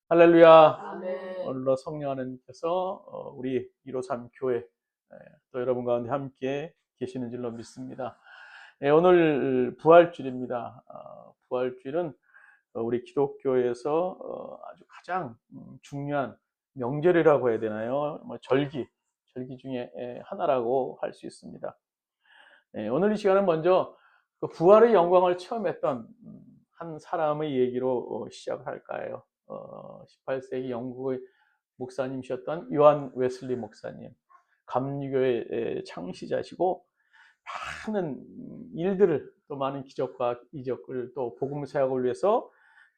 할렐루야. 아멘. 오늘도 성령 하나님께서 우리 153 교회 또 여러분 가운데 함께 계시는 줄로 믿습니다. 오늘 부활주일입니다. 부활주일은 우리 기독교에서 아주 가장 중요한 명절이라고 해야 되나요? 절기 중에 하나라고 할 수 있습니다. 오늘 이 시간은 먼저 그 부활의 영광을 체험했던 한 사람의 얘기로 시작을 할까요? 18세기 영국의 목사님이셨던 요한 웨슬리 목사님, 감리교의 창시자시고 많은 일들을 또 많은 기적과 이적을 또 복음 사역을 위해서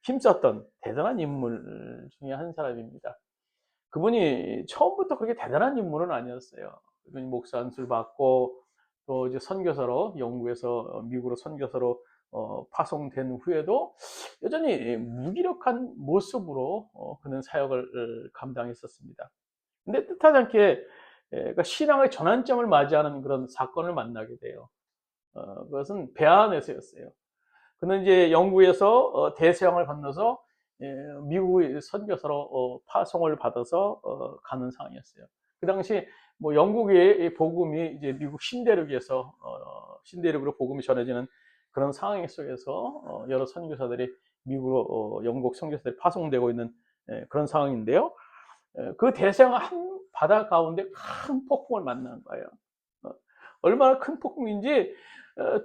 힘썼던 대단한 인물 중에 한 사람입니다. 그분이 처음부터 그렇게 대단한 인물은 아니었어요. 그분이 목사 안수를 받고 또 이제 선교사로 영국에서 미국으로 선교사로 파송된 후에도 여전히 무기력한 모습으로 그는 사역을 감당했었습니다. 근데 뜻하지 않게 그러니까 신앙의 전환점을 맞이하는 그런 사건을 만나게 돼요. 그것은 배 안에서였어요. 그는 이제 영국에서 대서양을 건너서 미국의 선교사로 파송을 받아서 가는 상황이었어요. 그 당시 뭐 영국의 복음이 이제 미국 신대륙에서 신대륙으로 복음이 전해지는 그런 상황 속에서 여러 선교사들이 미국으로 영국 선교사들이 파송되고 있는 그런 상황인데요. 그 대서양 한 바다 가운데 큰 폭풍을 만난 거예요. 얼마나 큰 폭풍인지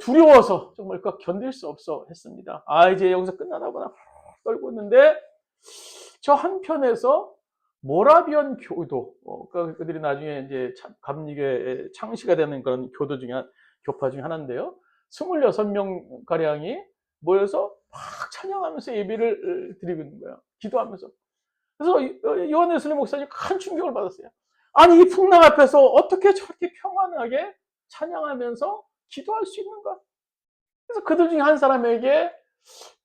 두려워서 정말 견딜 수 없어 했습니다. 이제 여기서 끝나나 보다 떨고 있는데 저 한편에서 모라비안 교도, 그들이 나중에 이제 감리교의 창시가 되는 그런 교파 중에 하나인데요. 26명 가량이 모여서 막 찬양하면서 예배를 드리고 있는 거예요. 기도하면서. 그래서 요한 웨슬리 목사님 큰 충격을 받았어요. 아니 이 풍랑 앞에서 어떻게 저렇게 평안하게 찬양하면서 기도할 수 있는가? 그래서 그들 중에 한 사람에게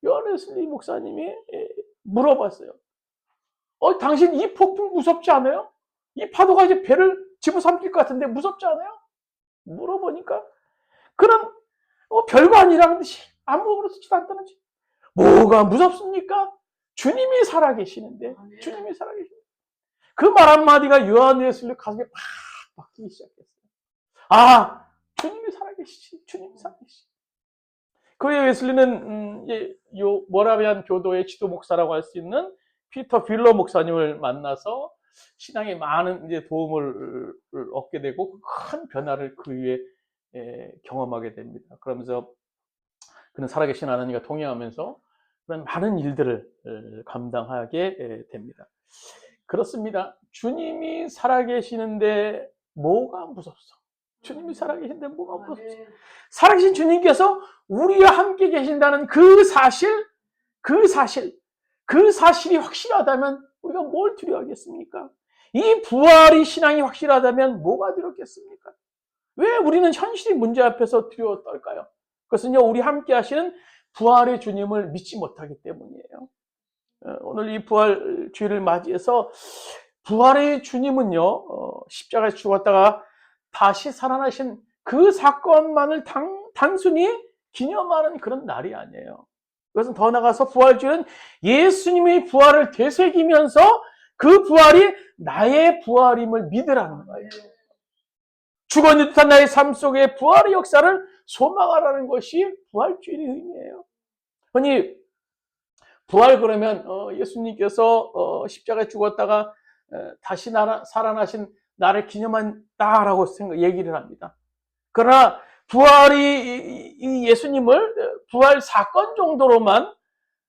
요한 웨슬리 목사님이 물어봤어요. 당신 이 폭풍 무섭지 않아요? 이 파도가 이제 배를 집어삼킬 것 같은데 무섭지 않아요? 물어보니까 그런 별거 아니라는 듯이 아무렇지도 않다는지 뭐가 무섭습니까? 주님이 살아계시는데 주님이 살아계시는데 그 말 한마디가 요한 웨슬리 가슴에 팍 박히기 시작했어요. 주님이 살아계시지. 주님이 살아계시지. 그 후에 웨슬리는 요 모라비안 교도의 지도 목사라고 할 수 있는 피터 빌러 목사님을 만나서 신앙에 많은 이제 도움을 얻게 되고 큰 변화를 그 후에 경험하게 됩니다. 그러면서 그는 살아계신 하나님과 동행하면서 그런 많은 일들을 감당하게 됩니다. 그렇습니다. 주님이 살아계시는데 뭐가 무섭소? 주님이 살아계신데 뭐가 무섭소? 살아계신 주님께서 우리와 함께 계신다는 그 사실이 확실하다면 우리가 뭘 두려워하겠습니까? 이 부활이 신앙이 확실하다면 뭐가 두렵겠습니까? 왜 우리는 현실의 문제 앞에서 두려워 떨까요? 그것은요, 우리 함께 하시는 부활의 주님을 믿지 못하기 때문이에요. 오늘 이 부활 주일을 맞이해서 부활의 주님은요, 십자가에 죽었다가 다시 살아나신 그 사건만을 단순히 기념하는 그런 날이 아니에요. 그것은 더 나아가서 부활주일은 예수님의 부활을 되새기면서 그 부활이 나의 부활임을 믿으라는 거예요. 죽었는 듯한 나의 삶 속에 부활의 역사를 소망하라는 것이 부활주일의 의미예요. 아니, 부활 그러면 예수님께서 십자가에 죽었다가 다시 살아나신 나를 기념한다라고 얘기를 합니다. 그러나 부활이 예수님을 부활 사건 정도로만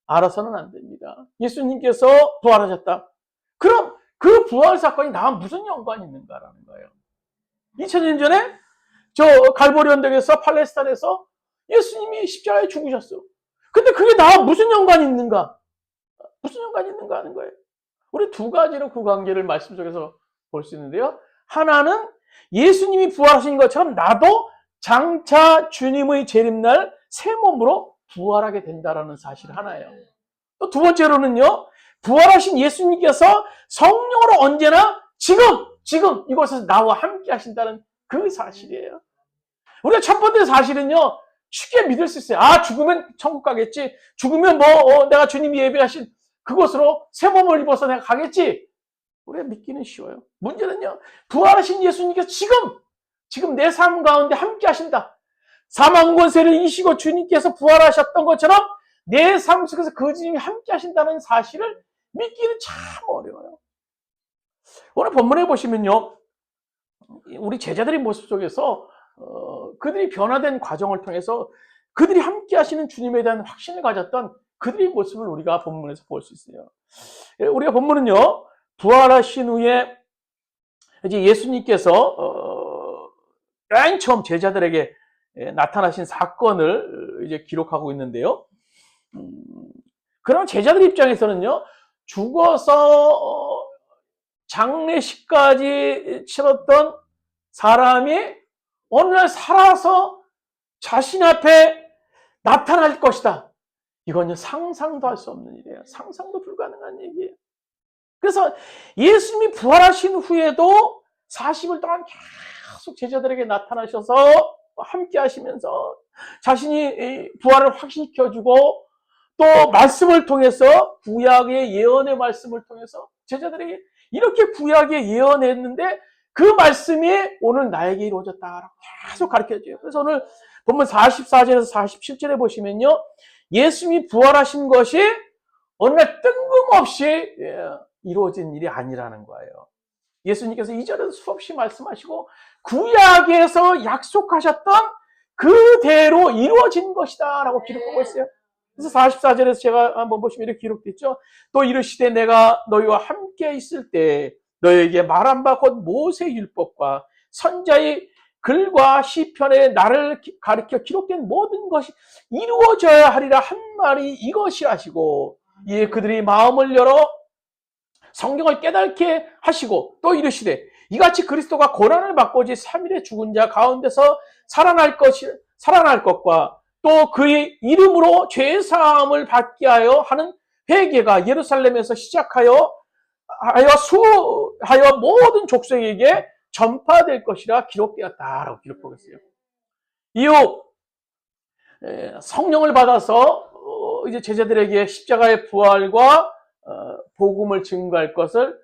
알아서는 안 됩니다. 예수님께서 부활하셨다. 그럼 그 부활 사건이 나와 무슨 연관이 있는가라는 거예요. 2000년 전에 저 갈보리 언덕에서 팔레스타인에서 예수님이 십자가에 죽으셨어. 근데 그게 나와 무슨 연관이 있는가? 무슨 연관이 있는가 하는 거예요. 우리 두 가지로 그 관계를 말씀 속에서 볼 수 있는데요. 하나는 예수님이 부활하신 것처럼 나도 장차 주님의 재림날 새 몸으로 부활하게 된다라는 사실 하나예요. 또 두 번째로는요. 부활하신 예수님께서 성령으로 언제나 지금 이곳에서 나와 함께 하신다는 그 사실이에요. 우리가 첫 번째 사실은요. 쉽게 믿을 수 있어요. 죽으면 천국 가겠지. 죽으면 내가 주님이 예배하신 그곳으로 새 몸을 입어서 내가 가겠지. 우리가 믿기는 쉬워요. 문제는요, 부활하신 예수님께서 지금 내 삶 가운데 함께 하신다. 사망 권세를 이기시고 주님께서 부활하셨던 것처럼 내 삶 속에서 그 주님이 함께 하신다는 사실을 믿기는 참 어려워요. 오늘 본문에 보시면요, 우리 제자들의 모습 속에서 그들이 변화된 과정을 통해서 그들이 함께 하시는 주님에 대한 확신을 가졌던 그들의 모습을 우리가 본문에서 볼 수 있어요. 우리가 본문은요, 부활하신 후에 이제 예수님께서 맨 처음 제자들에게 나타나신 사건을 이제 기록하고 있는데요. 그럼 제자들 입장에서는요, 죽어서 장례식까지 치렀던 사람이 어느 날 살아서 자신 앞에 나타날 것이다. 이건요, 상상도 할 수 없는 일이에요. 상상도 불가능한 얘기예요. 그래서 예수님이 부활하신 후에도 40일 동안 계속 제자들에게 나타나셔서 함께 하시면서 자신이 부활을 확신시켜주고 또 말씀을 통해서 구약의 예언의 말씀을 통해서 제자들에게 이렇게 구약에 예언했는데 그 말씀이 오늘 나에게 이루어졌다라고 계속 가르쳐줘요. 그래서 오늘 본문 44절에서 47절에 보시면요, 예수님이 부활하신 것이 어느 날 뜬금없이 이루어진 일이 아니라는 거예요. 예수님께서 이전에도 수없이 말씀하시고 구약에서 약속하셨던 그대로 이루어진 것이다 라고 기록하고 있어요. 그래서 44절에서 제가 한번 보시면 이렇게 기록됐죠. 또 이르시되 내가 너희와 함께 있을 때 너희에게 말한 바 곧 모세의 율법과 선자의 글과 시편에 나를 가르쳐 기록된 모든 것이 이루어져야 하리라 한 말이 이것이 하시고, 이에 그들이 마음을 열어 성경을 깨닫게 하시고 또 이르시되 이같이 그리스도가 고난을 받고 지 3일에 죽은 자 가운데서 살아날 것과 또 그의 이름으로 죄사함을 받게 하여 하는 회개가 예루살렘에서 시작하여 모든 족속에게 전파될 것이라 기록되었다라고 기록하고 있어요. 이후 성령을 받아서 이제 제자들에게 십자가의 부활과 복음을 증거할 것을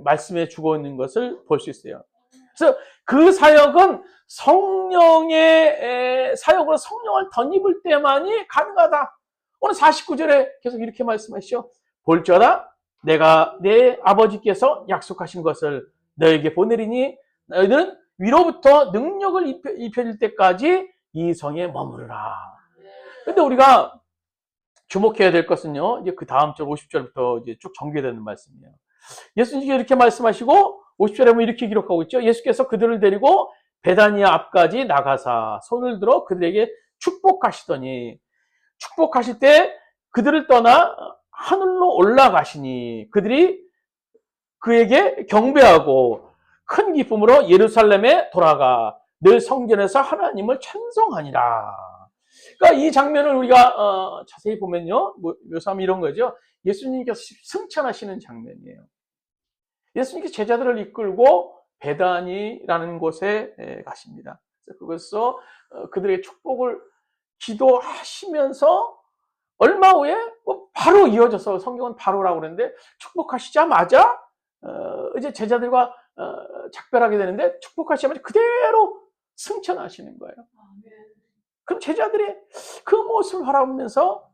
말씀해 주고 있는 것을 볼 수 있어요. 그래서 그 사역은 성령의 사역으로 성령을 덧입을 때만이 가능하다. 오늘 49절에 계속 이렇게 말씀하시죠. 볼지어다 내가 내 아버지께서 약속하신 것을 너에게 보내리니 너희는 위로부터 능력을 입혀질 때까지 이 성에 머무르라. 근데 우리가 주목해야 될 것은요, 이제 그 다음 절 50절부터 이제 쭉 전개되는 말씀이에요. 예수님께서 이렇게 말씀하시고 50절에 보면 이렇게 기록하고 있죠. 예수께서 그들을 데리고 베다니아 앞까지 나가사 손을 들어 그들에게 축복하시더니, 축복하실 때 그들을 떠나 하늘로 올라가시니 그들이 그에게 경배하고 큰 기쁨으로 예루살렘에 돌아가 늘 성전에서 하나님을 찬송하니라. 그러니까 이 장면을 우리가 자세히 보면요, 묘사하면 이런 거죠. 예수님께서 승천하시는 장면이에요. 예수님께서 제자들을 이끌고 베다니라는 곳에 가십니다. 그래서 그들의 축복을 기도하시면서 얼마 후에 바로 이어져서, 성경은 바로라고 그러는데, 축복하시자마자 이제 제자들과 작별하게 되는데, 축복하시자마자 그대로 승천하시는 거예요. 그럼 제자들이 그 모습을 바라보면서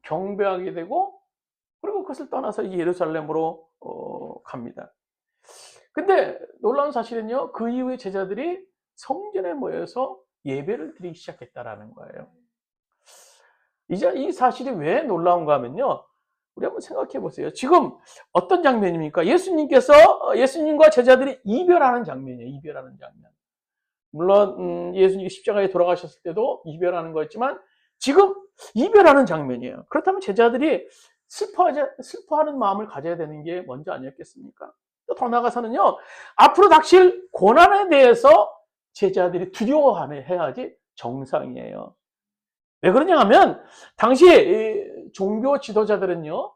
경배하게 되고, 그리고 그것을 떠나서 예루살렘으로 갑니다. 근데 놀라운 사실은요, 그 이후에 제자들이 성전에 모여서 예배를 드리기 시작했다라는 거예요. 이제 이 사실이 왜 놀라운가 하면요, 우리 한번 생각해 보세요. 지금 어떤 장면입니까? 예수님과 제자들이 이별하는 장면이에요. 이별하는 장면. 물론 예수님이 십자가에 돌아가셨을 때도 이별하는 거였지만 지금 이별하는 장면이에요. 그렇다면 제자들이 슬퍼하는 마음을 가져야 되는 게 먼저 아니었겠습니까? 또 더 나아가서는요, 앞으로 닥칠 고난에 대해서 제자들이 두려워해야지 정상이에요. 왜 그러냐 하면 당시 종교 지도자들은요,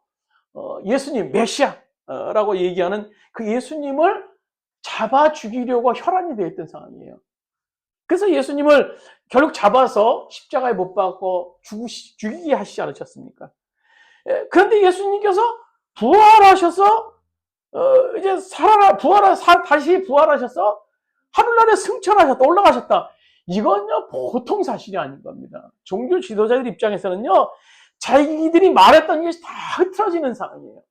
예수님 메시아라고 얘기하는 그 예수님을 잡아 죽이려고 혈안이 되어 있던 상황이에요. 그래서 예수님을 결국 잡아서 십자가에 못 박고 죽이게 하시지 않으셨습니까? 그런데 예수님께서 부활하셔서 이제 다시 부활하셔서 하늘나라에 승천하셨다, 올라가셨다. 이건요 보통 사실이 아닌 겁니다. 종교 지도자들 입장에서는요 자기들이 말했던 것이 다 흐트러지는 상황이에요.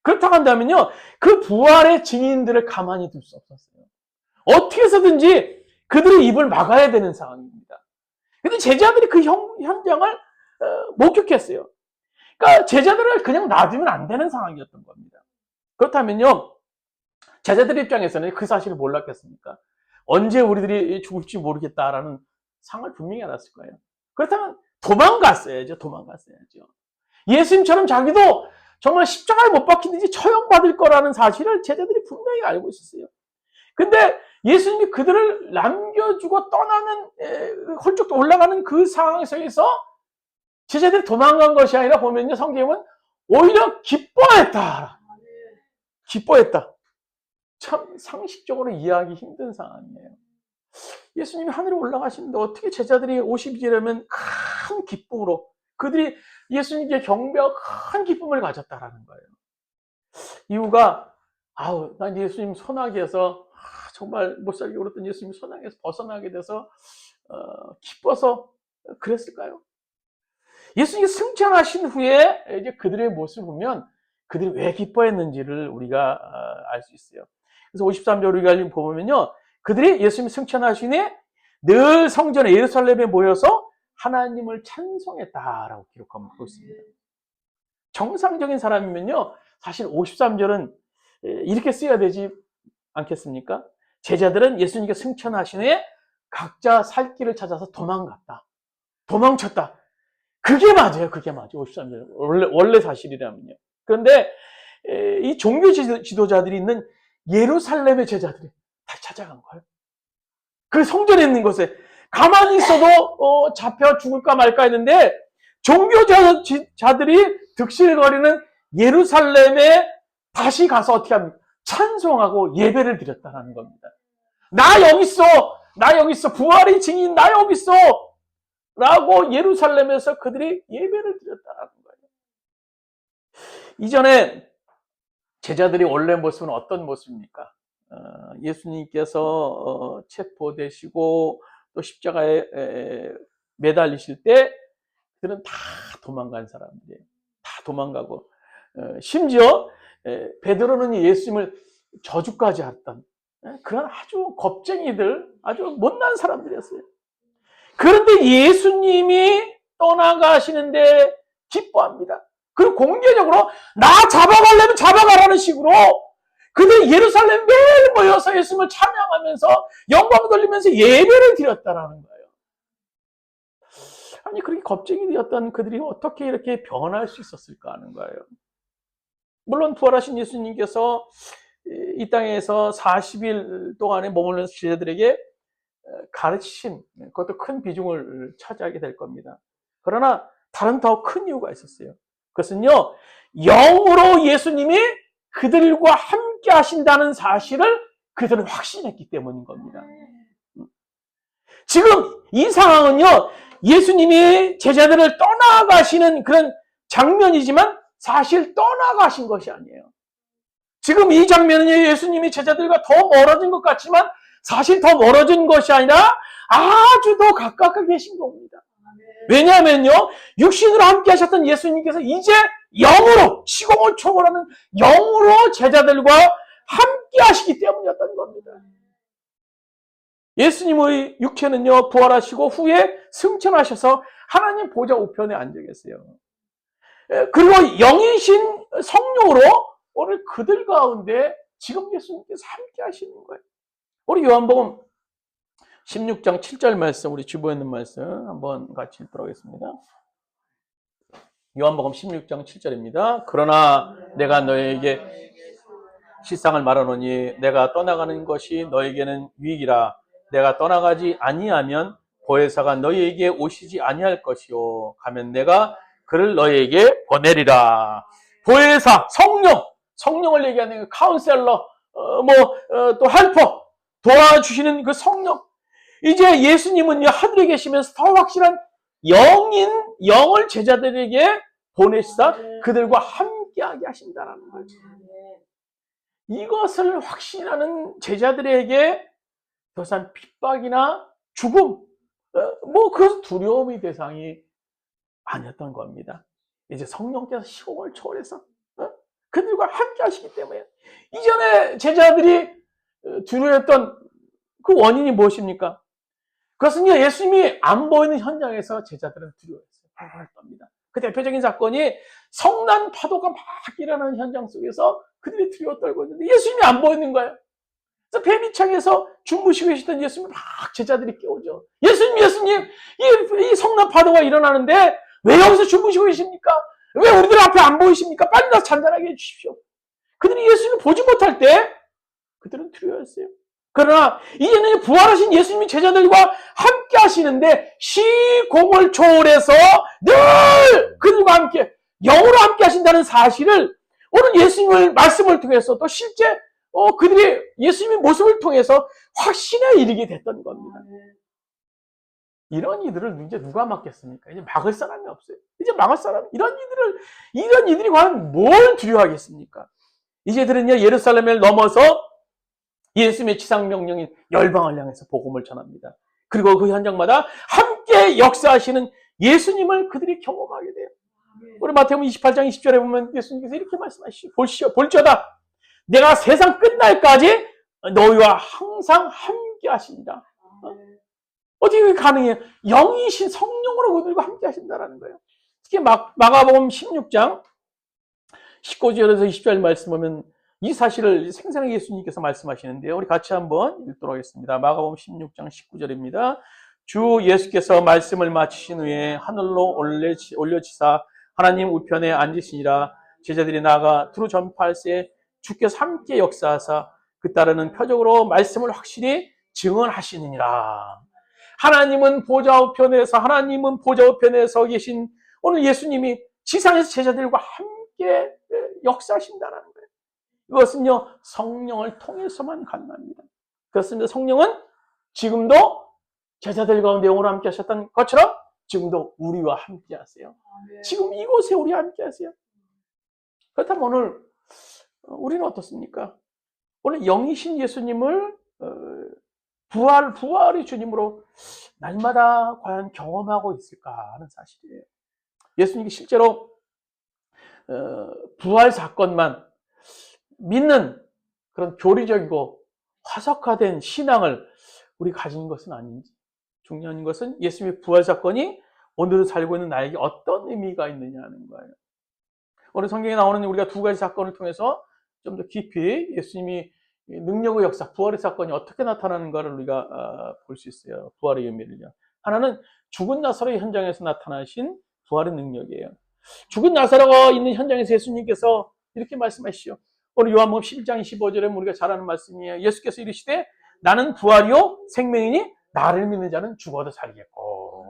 그렇다고 한다면요 그 부활의 증인들을 가만히 둘 수 없었어요. 어떻게 해서든지 그들의 입을 막아야 되는 상황입니다. 근데 제자들이 그 현장을 목격했어요. 그러니까 제자들을 그냥 놔두면 안 되는 상황이었던 겁니다. 그렇다면요 제자들 입장에서는 그 사실을 몰랐겠습니까? 언제 우리들이 죽을지 모르겠다라는 상을 분명히 알았을 거예요. 그렇다면 도망갔어야죠. 예수님처럼 자기도 정말 십자가에 못 박히든지 처형받을 거라는 사실을 제자들이 분명히 알고 있었어요. 근데 예수님이 그들을 남겨주고 떠나는 홀쭉 올라가는 그 상황에서 제자들이 도망간 것이 아니라 보면요 성경은 오히려 기뻐했다. 참 상식적으로 이해하기 힘든 상황이에요. 예수님이 하늘에 올라가시는데 어떻게 제자들이 50일이라면 큰 기쁨으로 그들이 예수님께 경배하고 큰 기쁨을 가졌다라는 거예요. 이유가 난 예수님 소나기에서 정말 못 살게 울었던 예수님 소나기에서 벗어나게 돼서 기뻐서 그랬을까요? 예수님이 승천하신 후에 이제 그들의 모습을 보면 그들이 왜 기뻐했는지를 우리가 알 수 있어요. 그래서 53절 우리가 보면요. 그들이 예수님이 승천하신 후에 늘 성전에 예루살렘에 모여서 하나님을 찬송했다라고 기록하고 있습니다. 정상적인 사람이면요. 사실 53절은 이렇게 써야 되지 않겠습니까? 제자들은 예수님께 승천하신 후에 각자 살 길을 찾아서 도망쳤다. 그게 맞아요. 53절. 원래 사실이라면요. 그런데 이 종교 지도자들이 있는 예루살렘의 제자들이 다 찾아간 거예요. 그 성전에 있는 곳에 가만히 있어도 잡혀 죽을까 말까 했는데 종교자들이 득실거리는 예루살렘에 다시 가서 어떻게 합니까? 찬송하고 예배를 드렸다는 겁니다. 나 여기 있어. 부활의 증인 나 여기 있어. 라고 예루살렘에서 그들이 예배를 드렸다는 거예요. 이전에 제자들이 원래 모습은 어떤 모습입니까? 예수님께서 체포되시고 또 십자가에 매달리실 때 그들은 다 도망간 사람들이에요. 다 도망가고 심지어 베드로는 예수님을 저주까지 했던 그런 아주 겁쟁이들, 아주 못난 사람들이었어요. 그런데 예수님이 떠나가시는데 기뻐합니다. 그리고 공개적으로 나 잡아가려면 잡아가라는 식으로 그들이 예루살렘 매일 모여서 예수님을 찬양하면서 영광 돌리면서 예배를 드렸다라는 거예요. 아니 그렇게 겁쟁이였던 그들이 어떻게 이렇게 변할 수 있었을까 하는 거예요. 물론 부활하신 예수님께서 이 땅에서 40일 동안에 머물는 제자들에게 가르치심, 그것도 큰 비중을 차지하게 될 겁니다. 그러나 다른 더 큰 이유가 있었어요. 그것은요, 영으로 예수님이 그들과 함께 하신다는 사실을 그들은 확신했기 때문인 겁니다. 지금 이 상황은요, 예수님이 제자들을 떠나가시는 그런 장면이지만 사실 떠나가신 것이 아니에요. 지금 이 장면은 예수님이 제자들과 더 멀어진 것 같지만 사실 더 멀어진 것이 아니라 아주 더 가깝게 계신 겁니다. 왜냐하면요, 육신으로 함께 하셨던 예수님께서 이제 영으로, 시공을 초월하는 영으로 제자들과 함께 하시기 때문이었던 겁니다. 예수님의 육체는요, 부활하시고 후에 승천하셔서 하나님 보좌 우편에 앉아 계세요. 그리고 영이신 성령으로 오늘 그들 가운데 지금 예수님께서 함께 하시는 거예요. 우리 요한복음 16장 7절 말씀, 우리 주보에 있는 말씀 한번 같이 읽도록 하겠습니다. 요한복음 16장 7절입니다. 그러나 내가 너에게 실상을 말하노니 내가 떠나가는 것이 너에게는 유익이라. 내가 떠나가지 아니하면 보혜사가 너희에게 오시지 아니할 것이요 가면 내가 그를 너희에게 보내리라. 보혜사, 성령을 얘기하는 카운셀러, 또 헬퍼, 도와주시는 그 성령. 이제 예수님은요, 하늘에 계시면서 더 확실한 영을 제자들에게 보내시사 그들과 함께하게 하신다는 거죠. 이것을 확신하는 제자들에게 더 이상 핍박이나 죽음, 그 두려움의 대상이 아니었던 겁니다. 이제 성령께서 시공을 초월해서 그들과 함께 하시기 때문에 이전에 제자들이 두려워했던 그 원인이 무엇입니까? 그것은요, 예수님이 안 보이는 현장에서 제자들은 두려워했어요. 겁니다. 그 대표적인 사건이 성난 파도가 막 일어나는 현장 속에서 그들이 두려워 떨고 있는데 예수님이 안 보이는 거예요. 그래서 배비창에서 주무시고 계시던 예수님을 막 제자들이 깨우죠. 예수님, 이 성난 파도가 일어나는데 왜 여기서 주무시고 계십니까? 왜 우리들 앞에 안 보이십니까? 빨리 나서 잔잔하게 해주십시오. 그들이 예수님을 보지 못할 때 그들은 두려워했어요. 그러나 이제는 부활하신 예수님이 제자들과 함께 하시는데 시공을 초월해서 늘 그들과 함께 영으로 함께 하신다는 사실을 오늘 예수님의 말씀을 통해서 또 실제 그들이 예수님의 모습을 통해서 확신에 이르게 됐던 겁니다. 이런 이들을 이제 누가 막겠습니까? 이제 막을 사람이 없어요. 이제 막을 사람, 이런 이들이 과연 뭘 두려워하겠습니까? 이제들은요, 예루살렘을 넘어서 예수님의 지상명령인 열방을 향해서 복음을 전합니다. 그리고 그 현장마다 함께 역사하시는 예수님을 그들이 경험하게 돼요. 우리 마태복음 28장 20절에 보면 예수님께서 이렇게 말씀하시죠. 볼지어다 내가 세상 끝날까지 너희와 항상 함께 하시니라. 어떻게 가능해요? 영이신 성령으로 그들과 함께 하신다는 거예요. 특히 마가복음 16장 19절에서 20절 말씀 보면 이 사실을 생생하게 예수님께서 말씀하시는데요. 우리 같이 한번 읽도록 하겠습니다. 마가복음 16장 19절입니다. 주 예수께서 말씀을 마치신 후에 하늘로 올려지사 하나님 우편에 앉으시니라. 제자들이 나아가 두루 전파할새 주께서 함께 역사하사 그 따르는 표적으로 말씀을 확실히 증언하시느니라. 하나님은 보좌 우편에 서 계신 오늘 예수님이 지상에서 제자들과 함께 역사하신다는 거예요. 이것은요, 성령을 통해서만 가능합니다. 그렇습니다. 성령은 지금도 제자들 가운데 영으로 함께 하셨던 것처럼 지금도 우리와 함께 하세요. 지금 이곳에 우리와 함께 하세요. 그렇다면 오늘 우리는 어떻습니까? 오늘 영이신 예수님을 부활의 주님으로 날마다 과연 경험하고 있을까 하는 사실이에요. 예수님이 실제로 부활 사건만 믿는 그런 교리적이고 화석화된 신앙을 우리 가진 것은 아닌지, 중요한 것은 예수님의 부활 사건이 오늘 살고 있는 나에게 어떤 의미가 있느냐 하는 거예요. 오늘 성경에 나오는 우리가 두 가지 사건을 통해서 좀 더 깊이 예수님이 능력의 역사, 부활의 사건이 어떻게 나타나는가를 우리가 볼 수 있어요. 부활의 의미를요. 하나는 죽은 나사로의 현장에서 나타나신 부활의 능력이에요. 죽은 나사로가 있는 현장에서 예수님께서 이렇게 말씀하시죠. 오늘 요한복음 11장 25절에 우리가 잘 아는 말씀이에요. 예수께서 이르시되 나는 부활이요 생명이니 나를 믿는 자는 죽어도 살겠고.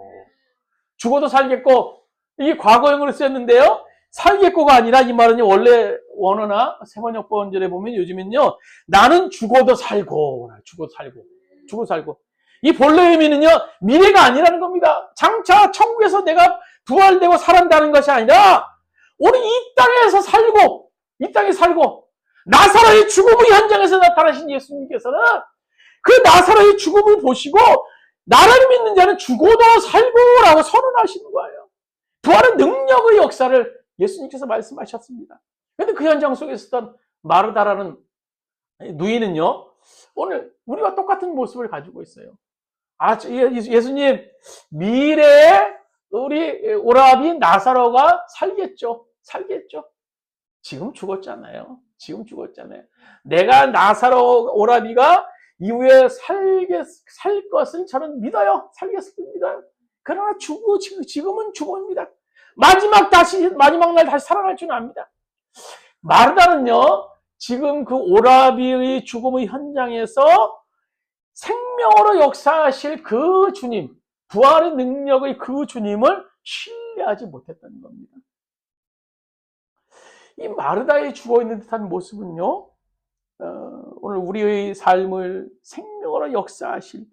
이게 과거형으로 쓰였는데요. 살겠고가 아니라 이 말은 원래 원어나 세번역 번절에 보면 요즘엔요. 나는 죽어도 살고. 이 본래 의미는요. 미래가 아니라는 겁니다. 장차 천국에서 내가 부활되고 살아난다는 것이 아니라 오늘 이 땅에 살고 나사로의 죽음의 현장에서 나타나신 예수님께서는 그 나사로의 죽음을 보시고 나를 믿는 자는 죽어도 살고라고 선언하시는 거예요. 부활은 능력의 역사를 예수님께서 말씀하셨습니다. 그런데 그 현장 속에 있었던 마르다라는 누이는요, 오늘 우리와 똑같은 모습을 가지고 있어요. 예수님, 미래에 우리 오라비 나사로가 살겠죠. 지금 죽었잖아요. 내가 나사로 오라비가 이후에 살 것을 저는 믿어요. 살겠을 믿어요. 그러나 지금은 죽음입니다. 마지막 날 다시 살아날 줄 압니다. 마르다는요, 지금 그 오라비의 죽음의 현장에서 생명으로 역사하실 그 주님, 부활의 능력의 그 주님을 신뢰하지 못했다는 겁니다. 이 마르다의 죽어있는 듯한 모습은요, 오늘 우리의 삶을 생명으로 역사하실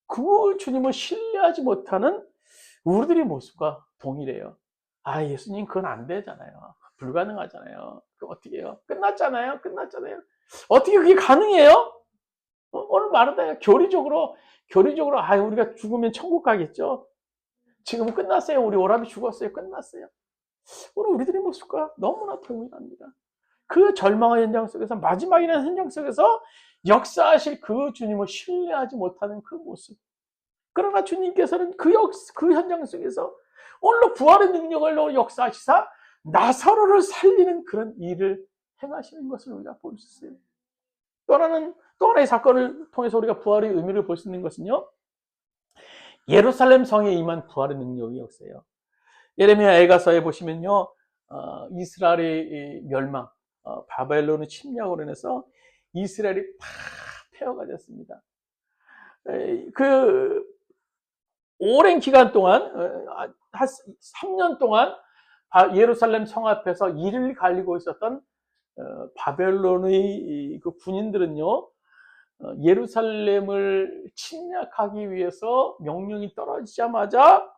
그 주님을 신뢰하지 못하는 우리들의 모습과 동일해요. 예수님 그건 안 되잖아요. 불가능하잖아요. 그 어떻게 해요? 끝났잖아요. 어떻게 그게 가능해요? 오늘 말하다 교리적으로, 우리가 죽으면 천국 가겠죠? 지금은 끝났어요. 우리 오라비 죽었어요. 끝났어요. 오늘 우리들의 모습과 너무나 동일합니다. 그 절망의 현장 속에서, 마지막이라는 현장 속에서 역사하실 그 주님을 신뢰하지 못하는 그 모습. 그러나 주님께서는 그 현장 속에서 오늘로 부활의 능력을 역사하시사 나사로를 살리는 그런 일을 행하시는 것을 우리가 볼 수 있어요. 또 하나의 사건을 통해서 우리가 부활의 의미를 볼 수 있는 것은요, 예루살렘 성에 임한 부활의 능력이 역사예요. 예레미야 애가서에 보시면요, 이스라엘의 멸망, 바벨론의 침략으로 인해서 이스라엘이 폐허가 됐습니다. 그 오랜 기간 동안, 한 3년 동안 예루살렘 성 앞에서 이를 갈리고 있었던 바벨론의 그 군인들은요, 예루살렘을 침략하기 위해서 명령이 떨어지자마자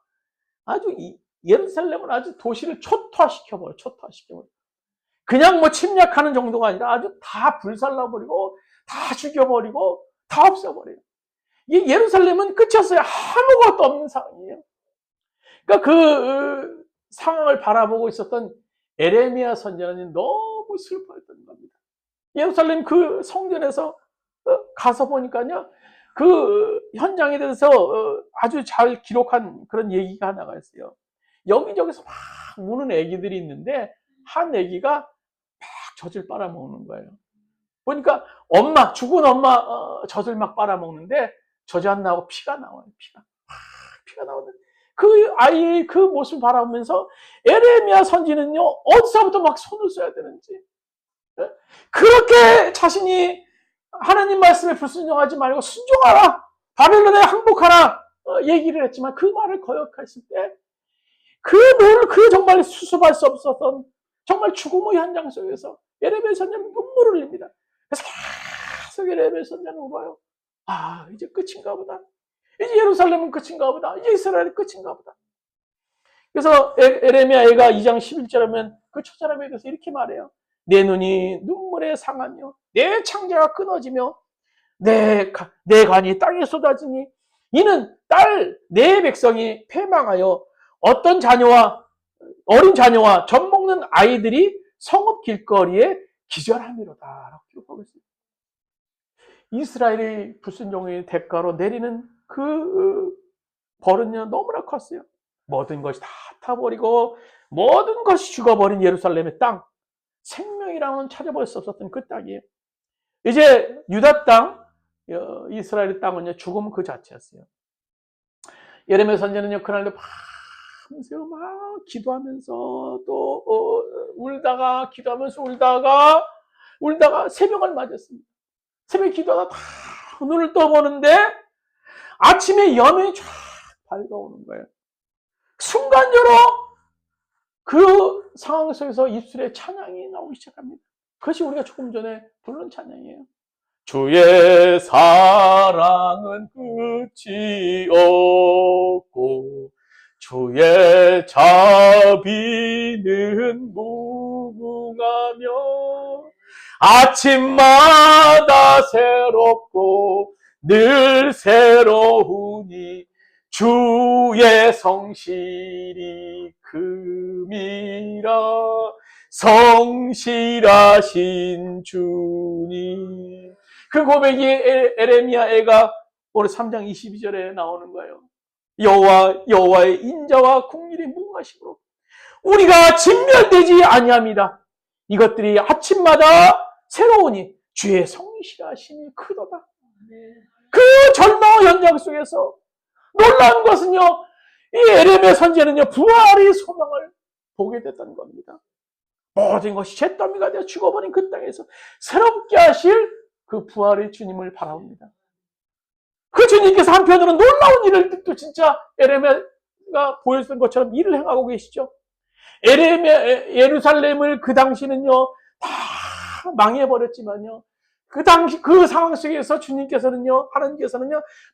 예루살렘을 아주 도시를 초토화시켜버려. 그냥 뭐 침략하는 정도가 아니라 아주 다 불살라버리고, 다 죽여버리고, 다 없애버려요. 이 예루살렘은 끝이었어요. 아무것도 없는 상황이에요. 그러니까 그 상황을 바라보고 있었던 에레미야 선지자는 너무 슬퍼했던 겁니다. 예루살렘 그 성전에서 가서 보니까요, 그 현장에 대해서 아주 잘 기록한 그런 얘기가 하나가 있어요. 여기저기서 막 우는 애기들이 있는데 한 애기가 막 젖을 빨아먹는 거예요. 보니까 죽은 엄마 젖을 막 빨아먹는데 젖이 안 나오고 피가 나와요. 피가 나오는데 그 아이의 그 모습을 바라보면서 에레미야 선지는요, 어디서부터 막 손을 써야 되는지, 그렇게 자신이 하나님 말씀에 불순종하지 말고 순종하라, 바벨론에 항복하라 얘기를 했지만 그 말을 거역했을 때 그 정말 수습할 수 없었던 정말 죽음의 현장 속에서 에레미야 선지자는 눈물을 흘립니다. 그래서 계속 에레미야 선지자는 울어요. 이제 끝인가 보다. 이제 예루살렘은 끝인가 보다. 이제 이스라엘이 끝인가 보다. 그래서 에레미야 애가 2장 11절 하면 그 처자람에 대해서 이렇게 말해요. 내 눈이 눈물에 상하며 내 창자가 끊어지며 내 간이 땅에 쏟아지니 이는 내 백성이 패망하여 어린 자녀와 젖 먹는 아이들이 성읍 길거리에 기절함이로다 라고 기록하고 있습니다. 이스라엘이 불순종의 대가로 내리는 그 벌은요, 너무나 컸어요. 모든 것이 다 타버리고 모든 것이 죽어버린 예루살렘의 땅, 생명이랑은 찾아볼 수 없었던 그 땅이에요. 이제 유다 땅, 이스라엘의 땅은요, 죽음 그 자체였어요. 예레미야 선지자는요, 그날도 밤새 막 기도하면서 또 기도하면서 울다가 새벽을 맞았습니다. 새벽 기도하다 다 눈을 떠보는데 아침에 여명이 쫙 밝아오는 거예요. 순간적으로 그 상황 속에서 입술에 찬양이 나오기 시작합니다. 그것이 우리가 조금 전에 부른 찬양이에요. 주의 사랑은 끝이 없고 주의 자비는 무궁하며 아침마다 새롭고 늘 새로우니 주의 성실이 금이라 성실하신 주님. 그 고백이 에레미야 애가 오늘 3장 22절에 나오는 거예요. 여호와의 인자와 긍휼이 무궁하심으로 우리가 진멸되지 아니합니다. 이것들이 아침마다 새로우니 주의 성실하심이 크도다. 그 절망의 현장 속에서 놀라운 것은요, 이 에레미야 선지자는요, 부활의 소망을 보게 됐던 겁니다. 모든 것이 잿더미가 되어 죽어버린 그 땅에서 새롭게 하실 그 부활의 주님을 바라봅니다. 그 주님께서 한편으로는 놀라운 일을 또 진짜 에레미야가 보여주는 것처럼 일을 행하고 계시죠. 예루살렘을 그 당시는요, 다 망해버렸지만요, 그 상황 속에서 하나님께서는요,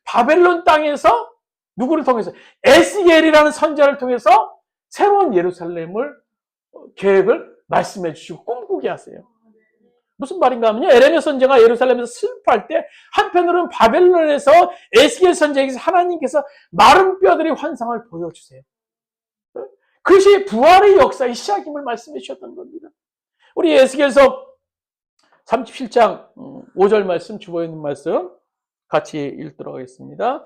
바벨론 땅에서 누구를 통해서? 에스겔이라는 선지자를 통해서 새로운 예루살렘을 계획을 말씀해 주시고 꿈꾸게 하세요. 무슨 말인가 하면요, 에레미야 선지자가 예루살렘에서 슬퍼할 때 한편으로는 바벨론에서 에스겔 선지자에게서 하나님께서 마른 뼈들의 환상을 보여주세요. 그것이 부활의 역사의 시작임을 말씀해 주셨던 겁니다. 우리 에스겔서 37장 5절 말씀, 주보에 있는 말씀 같이 읽도록 하겠습니다.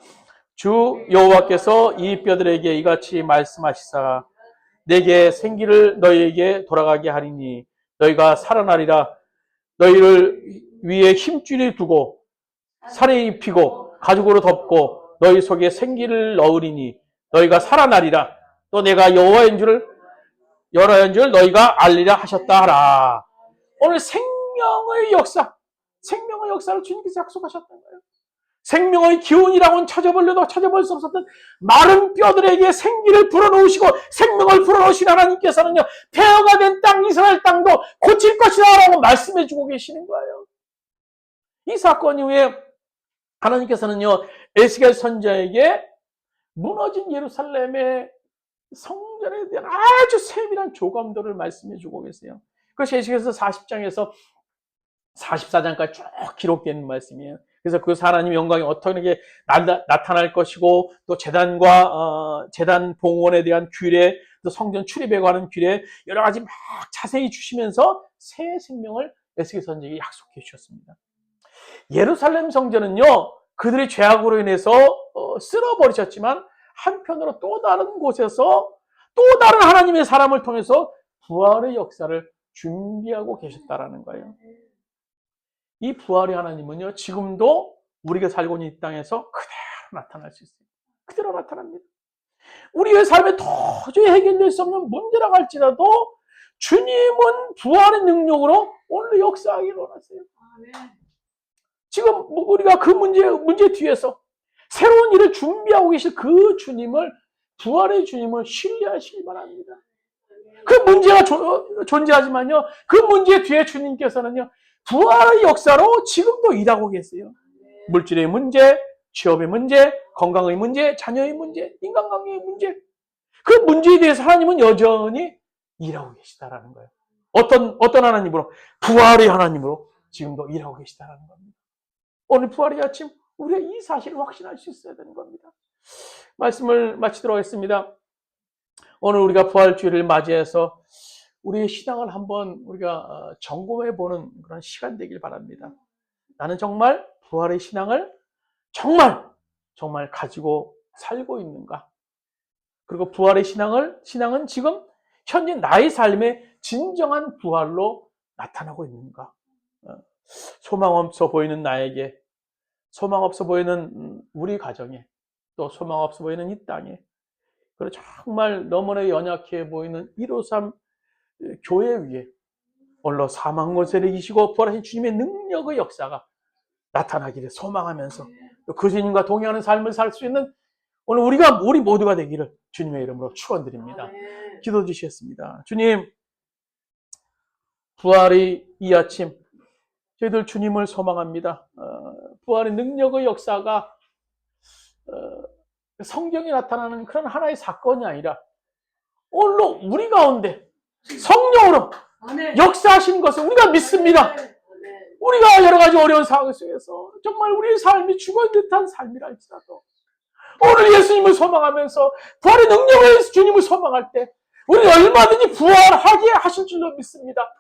주 여호와께서 이 뼈들에게 이같이 말씀하시사 내게 생기를 너희에게 돌아가게 하리니 너희가 살아나리라. 너희를 위에 힘줄이 두고 살에 입히고 가죽으로 덮고 너희 속에 생기를 넣으리니 너희가 살아나리라. 또 내가 여호와인 줄 너희가 알리라 하셨다 하라. 오늘 생명의 역사를 주님께서 약속하셨던 거예요. 생명의 기운이라고는 찾아보려도 찾아볼 수 없었던 마른 뼈들에게 생기를 불어넣으시고 생명을 불어넣으신 하나님께서는요, 폐허가 된 땅 이스라엘 땅도 고칠 것이다 라고 말씀해 주고 계시는 거예요. 이 사건 이후에 하나님께서는요, 에스겔 선지자에게 무너진 예루살렘의 성전에 대한 아주 세밀한 조감도를 말씀해 주고 계세요. 그것이 에스겔서 40장에서 44장까지 쭉 기록되는 말씀이에요. 그래서 그 하나님의 영광이 어떻게 나타날 것이고, 또 재단 봉헌에 대한 규례, 또 성전 출입에 관한 규례, 여러 가지 막 자세히 주시면서 새 생명을 에스겔 선지자에게 약속해 주셨습니다. 예루살렘 성전은요, 그들의 죄악으로 인해서 쓸어버리셨지만 한편으로 또 다른 곳에서 또 다른 하나님의 사람을 통해서 부활의 역사를 준비하고 계셨다라는 거예요. 이 부활의 하나님은요, 지금도 우리가 살고 있는 이 땅에서 그대로 나타날 수 있어요. 그대로 나타납니다. 우리의 삶에 도저히 해결될 수 없는 문제라고 할지라도 주님은 부활의 능력으로 오늘 역사하기를 원하세요. 지금 우리가 그 문제 뒤에서 새로운 일을 준비하고 계실 그 주님을, 부활의 주님을 신뢰하시기 바랍니다. 그 문제가 존재하지만요, 그 문제 뒤에 주님께서는요, 부활의 역사로 지금도 일하고 계세요. 물질의 문제, 취업의 문제, 건강의 문제, 자녀의 문제, 인간관계의 문제, 그 문제에 대해서 하나님은 여전히 일하고 계시다라는 거예요. 어떤 하나님으로? 부활의 하나님으로 지금도 일하고 계시다라는 겁니다. 오늘 부활의 아침 우리가 이 사실을 확신할 수 있어야 되는 겁니다. 말씀을 마치도록 하겠습니다. 오늘 우리가 부활주일을 맞이해서 우리의 신앙을 한번 우리가 점검해보는 그런 시간 되길 바랍니다. 나는 정말 부활의 신앙을 정말 가지고 살고 있는가? 그리고 부활의 신앙은 지금 현재 나의 삶의 진정한 부활로 나타나고 있는가? 소망 없어 보이는 나에게, 소망 없어 보이는 우리 가정에, 또 소망 없어 보이는 이 땅에, 그리고 정말 너무나 연약해 보이는 153 교회 위에 오늘로 사망 권세를 이기시고 부활하신 주님의 능력의 역사가 나타나기를 소망하면서 또 그 주님과 동행하는 삶을 살 수 있는 오늘 우리 모두가 되기를 주님의 이름으로 축원드립니다. 기도 주시겠습니다. 주님, 부활의 이 아침 저희들 주님을 소망합니다. 부활의 능력의 역사가 성경에 나타나는 그런 하나의 사건이 아니라 오늘로 우리 가운데 성령으로 역사하시는 것을 우리가 믿습니다. 우리가 여러 가지 어려운 상황 속에서 정말 우리의 삶이 죽은 듯한 삶이라 할지라도 오늘 예수님을 소망하면서 부활의 능력을 주님을 소망할 때 우리는 얼마든지 부활하게 하실 줄로 믿습니다.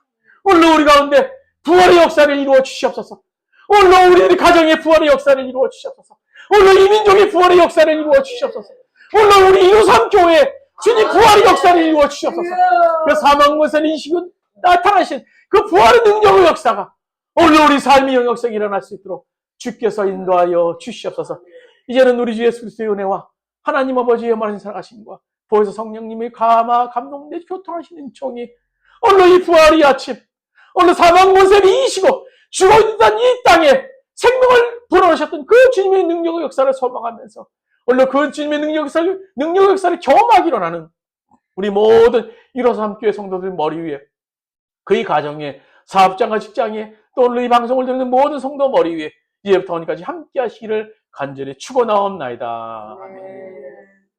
오늘 우리 가운데 부활의 역사를 이루어 주시옵소서. 오늘 우리 가정의 부활의 역사를 이루어 주시옵소서. 오늘 이 민족의 부활의 역사를 이루어 주시옵소서. 오늘 우리 153 교회 주님 부활의 역사를 이루어 주시옵소서. 그 사망 권세를 이기시고 나타나신 그 부활의 능력의 역사가 오늘 우리 삶의 영역성이 일어날 수 있도록 주께서 인도하여 주시옵소서. 이제는 우리 주 예수 그리스도의 은혜와 하나님 아버지의 영원한 사랑하심과 보혜사 성령님의 감동내 교통하시는 종이 오늘 이 부활의 아침, 오늘 사망 권세를 이기시고 죽어있던 이 땅에 생명을 불어넣으셨던 그 주님의 능력의 역사를 소망하면서 오늘 그 주님의 능력의 역사를 경험하기로 하는 우리 모든 153 교회 성도들 머리 위에, 그의 가정에, 사업장과 직장에, 또 오늘 이 방송을 듣는 모든 성도 머리 위에 이제부터 오늘까지 함께 하시기를 간절히 축원하옵나이다. 아멘.